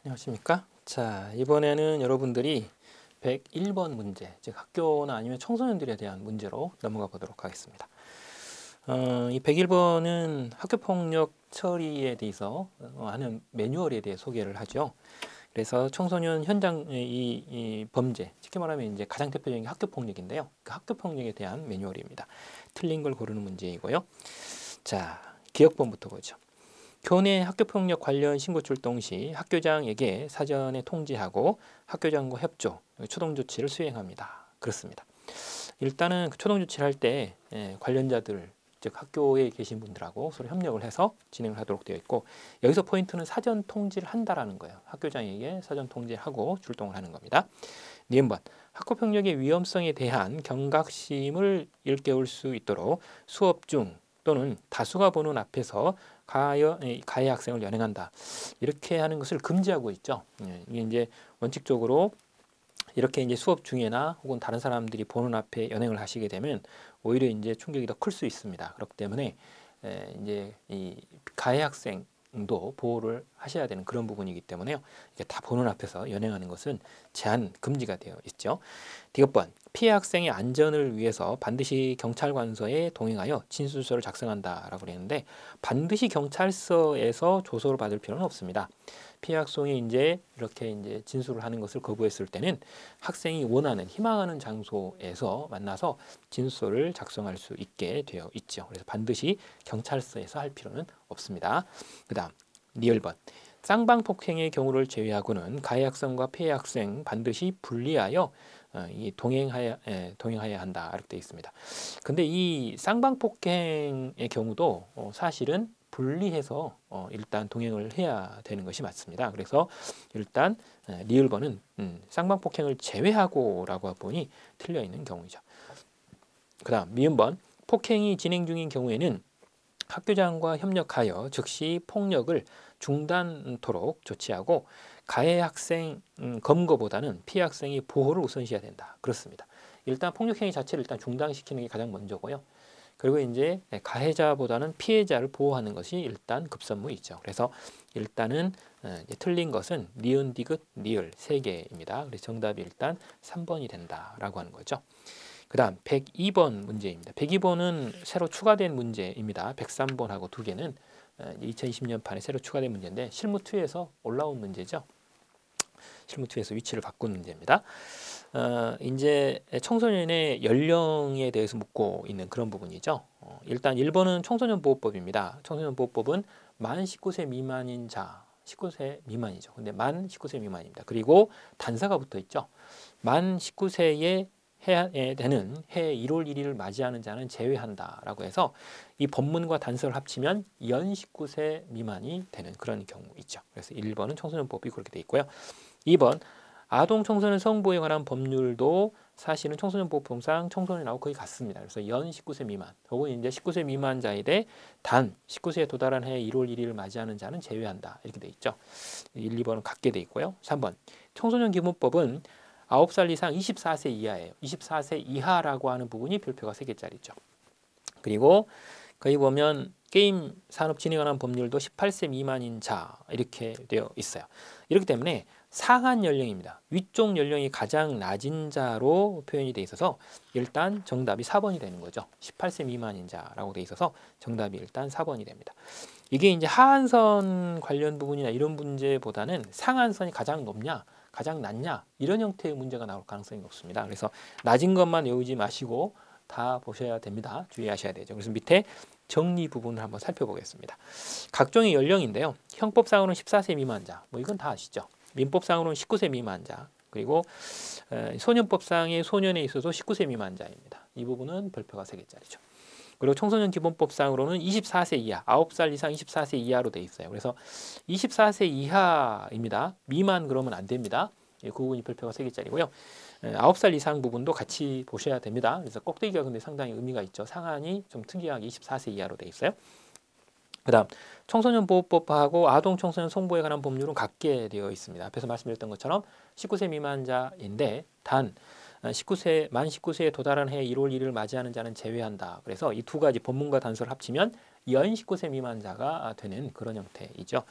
안녕하십니까? 자, 이번에는 여러분들이 101번 문제, 즉 학교나 아니면 청소년들에 대한 문제로 넘어가 보도록 하겠습니다. 이 101번은 학교폭력 처리에 대해서 하는 매뉴얼에 대해 소개를 하죠. 그래서 청소년 현장 이 범죄, 쉽게 말하면 이제 가장 대표적인 게 학교폭력인데요. 그 학교폭력에 대한 매뉴얼입니다. 틀린 걸 고르는 문제이고요. 자, 기억본부터 보죠. 교내 학교폭력 관련 신고 출동 시 학교장에게 사전에 통지하고 학교장과 협조, 초동 조치를 수행합니다. 그렇습니다. 일단은 그 초동 조치를 할 때 관련자들, 즉 학교에 계신 분들하고 서로 협력을 해서 진행을 하도록 되어 있고, 여기서 포인트는 사전 통지를 한다라는 거예요. 학교장에게 사전 통지하고 출동을 하는 겁니다. 니은번, 학교폭력의 위험성에 대한 경각심을 일깨울 수 있도록 수업 중 또는 다수가 보는 앞에서 가해 학생을 연행한다. 이렇게 하는 것을 금지하고 있죠. 이게 이제 원칙적으로 이렇게 이제 수업 중에나 혹은 다른 사람들이 보는 앞에 연행을 하시게 되면 오히려 이제 충격이 더 클 수 있습니다. 그렇기 때문에 이제 이 가해 학생도 보호를 하셔야 되는 그런 부분이기 때문에요. 이게 다 보는 앞에서 연행하는 것은 제한 금지가 되어 있죠. 디귿번, 피해 학생의 안전을 위해서 반드시 경찰관서에 동행하여 진술서를 작성한다라고 그랬는데, 반드시 경찰서에서 조서를 받을 필요는 없습니다. 피해 학생이 이제 이렇게 이제 진술을 하는 것을 거부했을 때는 학생이 원하는, 희망하는 장소에서 만나서 진술서를 작성할 수 있게 되어 있죠. 그래서 반드시 경찰서에서 할 필요는 없습니다. 그다음 니을번, 쌍방폭행의 경우를 제외하고는 가해 학생과 피해 학생 반드시 분리하여 동행하여야 한다, 이렇게 되어 있습니다. 근데 이 쌍방폭행의 경우도 사실은 분리해서 일단 동행을 해야 되는 것이 맞습니다. 그래서 일단 리을번은 쌍방폭행을 제외하고라고 보니 틀려 있는 경우이죠. 그다음 미음번, 폭행이 진행 중인 경우에는 학교장과 협력하여 즉시 폭력을 중단토록 조치하고 가해 학생 검거보다는 피해 학생의 보호를 우선시해야 된다. 그렇습니다. 일단 폭력행위 자체를 일단 중단시키는 게 가장 먼저고요. 그리고 이제 가해자보다는 피해자를 보호하는 것이 일단 급선무이죠. 그래서 일단은 틀린 것은 니은, 디귿, 리을 세 개입니다. 그래서 정답이 일단 3번이 된다라고 하는 거죠. 그 다음 102번 문제입니다. 102번은 새로 추가된 문제입니다. 103번하고 두 개는 2020년판에 새로 추가된 문제인데 실무2에서 올라온 문제죠. 실무2에서 위치를 바꾼 문제입니다. 이제 청소년의 연령에 대해서 묻고 있는 그런 부분이죠. 일단 1번은 청소년보호법입니다. 청소년보호법은 만 19세 미만인 자, 19세 미만이죠. 근데 만 19세 미만입니다. 그리고 단서가 붙어 있죠. 만 19세에 해야 되는 해 1월 1일을 맞이하는 자는 제외한다라고 해서 이 법문과 단서를 합치면 연 19세 미만이 되는 그런 경우이죠. 그래서 1번은 청소년법이 그렇게 돼 있고요. 2번, 아동 청소년 성보호에 관한 법률도 사실은 청소년보호법상 청소년하고 거의 같습니다. 그래서 연 19세 미만 혹은 이제 19세 미만자에 단 19세에 도달한 해 1월 1일을 맞이하는 자는 제외한다, 이렇게 돼 있죠. 1, 2번은 같게 돼 있고요. 3번, 청소년 기본법은 9살 이상 24세 이하예요. 24세 이하라고 하는 부분이 별표가 3개짜리죠. 그리고 거기 보면 게임 산업 진행에 관한 법률도 18세 미만인 자, 이렇게 되어 있어요. 이렇기 때문에 상한 연령입니다. 위쪽 연령이 가장 낮은 자로 표현이 되어 있어서 일단 정답이 4번이 되는 거죠. 18세 미만인 자라고 되어 있어서 정답이 일단 4번이 됩니다. 이게 이제 하한선 관련 부분이나 이런 문제보다는 상한선이 가장 높냐 가장 낮냐 이런 형태의 문제가 나올 가능성이 높습니다. 그래서 낮은 것만 외우지 마시고 다 보셔야 됩니다. 주의하셔야 되죠. 그래서 밑에 정리 부분을 한번 살펴보겠습니다. 각종의 연령인데요. 형법상으로는 14세 미만자, 뭐 이건 다 아시죠. 민법상으로는 19세 미만자, 그리고 소년법상의 소년에 있어서 19세 미만자입니다. 이 부분은 별표가 3개짜리죠. 그리고 청소년 기본법상으로는 24세 이하, 9살 이상 24세 이하로 돼 있어요. 그래서 24세 이하입니다. 미만 그러면 안 됩니다. 그 부분이 별표가 3개짜리고요. 9살 이상 부분도 같이 보셔야 됩니다. 그래서 꼭대기가 근데 상당히 의미가 있죠. 상한이 좀 특이하게 24세 이하로 돼 있어요. 그 다음 청소년보호법하고 아동 청소년 성보호에 관한 법률은 같게 되어 있습니다. 앞에서 말씀드렸던 것처럼 19세 미만자인데 단 만 19세에 도달한 해 1월 1일을 맞이하는 자는 제외한다. 그래서 이 두 가지 법문과 단서를 합치면 연 19세 미만자가 되는 그런 형태이죠.